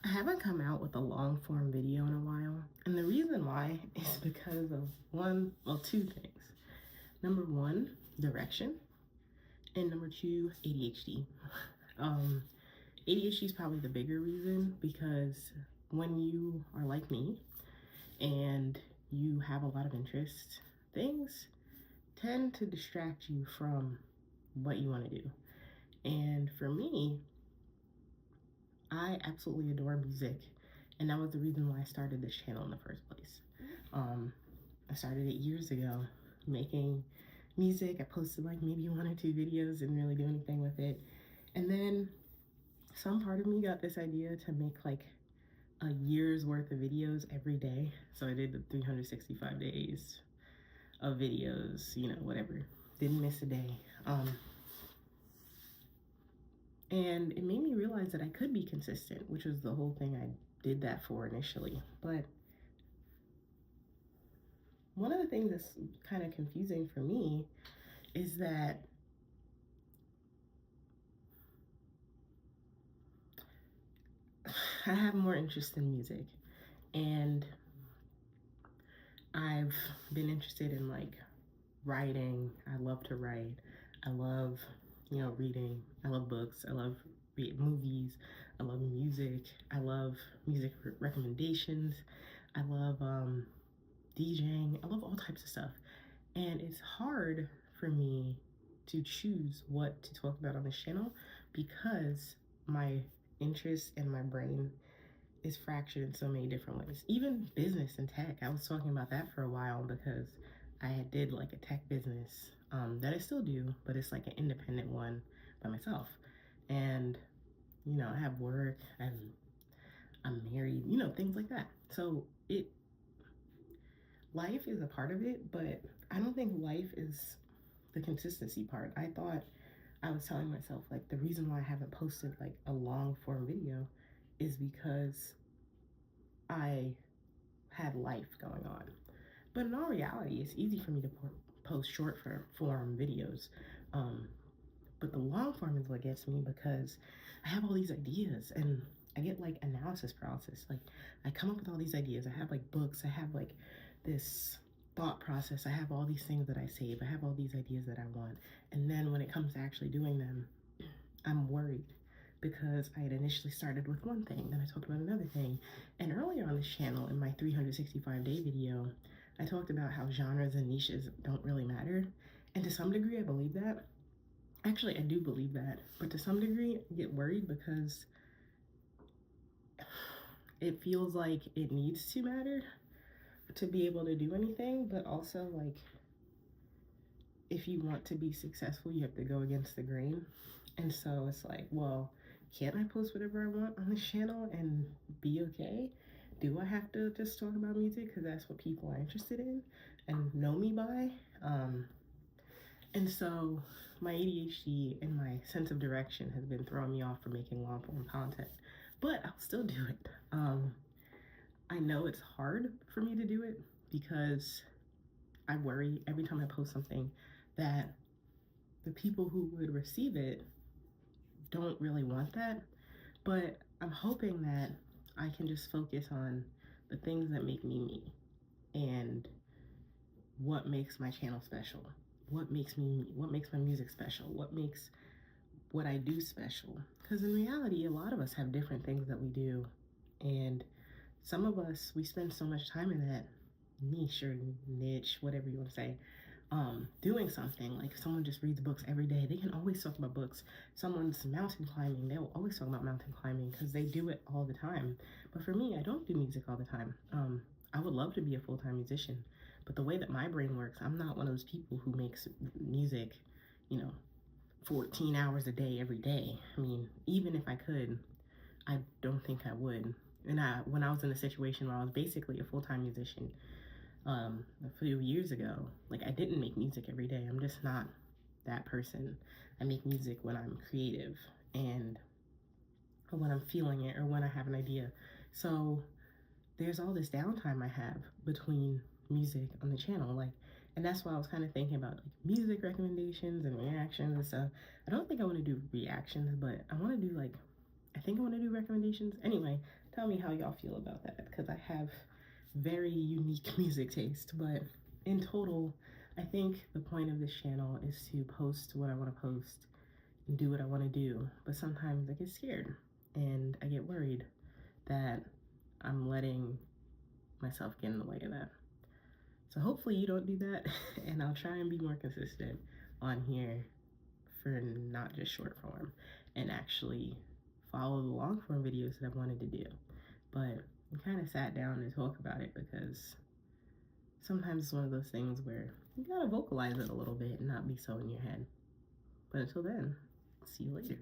I haven't come out with a long form video in a while. And the reason why is because of two things. Number one, direction. And number two, ADHD. Um, ADHD is probably the bigger reason because when you are like me and you have a lot of interests, things tend to distract you from what you want to do. And for me, I absolutely adore music, and that was the reason why I started this channel in the first place. I started it years ago, making music. I posted like maybe one or two videos, didn't really do anything with it. And then some part of me got this idea to make like a year's worth of videos every day. So I did the 365 days of videos, whatever. Didn't miss a day. And it made me realize that I could be consistent, which was the whole thing I did that for initially. But one of the things that's kind of confusing for me is that I have more interest in music, and I've been interested in like writing. I love to write. I love, reading. I love books. I love movies. I love music. I love music recommendations. I love DJing. I love all types of stuff. And it's hard for me to choose what to talk about on this channel because my interest and my brain is fractured in so many different ways. Even business and tech. I was talking about that for a while because I did like a tech business that I still do, but it's like an independent one by myself. And, I have work and I'm married, things like that. So life is a part of it, but I don't think life is the consistency part. I was telling myself like the reason why I haven't posted like a long form video is because I had life going on. But in all reality, it's easy for me to post short form videos. But the long form is what gets me because I have all these ideas and I get like analysis paralysis. Like I come up with all these ideas. I have like books. I have like this thought process. I have all these things that I save. I have all these ideas that I want. And then when it comes to actually doing them, I'm worried because I had initially started with one thing, then I talked about another thing. And earlier on this channel, in my 365-day video, I talked about how genres and niches don't really matter. And to some degree, I believe that. Actually, I do believe that. But to some degree, I get worried because it feels like it needs to matter to be able to do anything. But also, like, if you want to be successful, you have to go against the grain. And so it's like, well, can't I post whatever I want on this channel and be okay? Do I have to just talk about music because that's what people are interested in and know me by? And so my ADHD and my sense of direction has been throwing me off for making long form content, but I'll still do it. I know it's hard for me to do it because I worry every time I post something that the people who would receive it don't really want that. But I'm hoping that I can just focus on the things that make me me and what makes my channel special. What makes me me? What makes my music special? What makes what I do special? Because in reality, a lot of us have different things that we do. And some of us, we spend so much time in that niche or niche, whatever you want to say, doing something. Like someone just reads books every day. They can always talk about books. Someone's mountain climbing. They'll always talk about mountain climbing because they do it all the time. But for me, I don't do music all the time. I would love to be a full-time musician, but the way that my brain works, I'm not one of those people who makes music, 14 hours a day, every day. I mean, even if I could, I don't think I would. And when I was in a situation where I was basically a full-time musician, a few years ago, like I didn't make music every day. I'm just not that person. I make music when I'm creative and when I'm feeling it or when I have an idea. So there's all this downtime I have between music on the channel, and that's why I was kind of thinking about like music recommendations and reactions and stuff. I don't think I want to do reactions, but I want to do like I think I want to do recommendations. Anyway, tell me how y'all feel about that, because I have very unique music taste. But in total, I think the point of this channel is to post what I want to post and do what I want to do. But sometimes I get scared and I get worried that I'm letting myself get in the way of that. So hopefully you don't do that, and I'll try and be more consistent on here for not just short form, and actually follow the long form videos that I've wanted to do. But we kind of sat down to talk about it because sometimes it's one of those things where you gotta vocalize it a little bit and not be so in your head. But until then, see you later.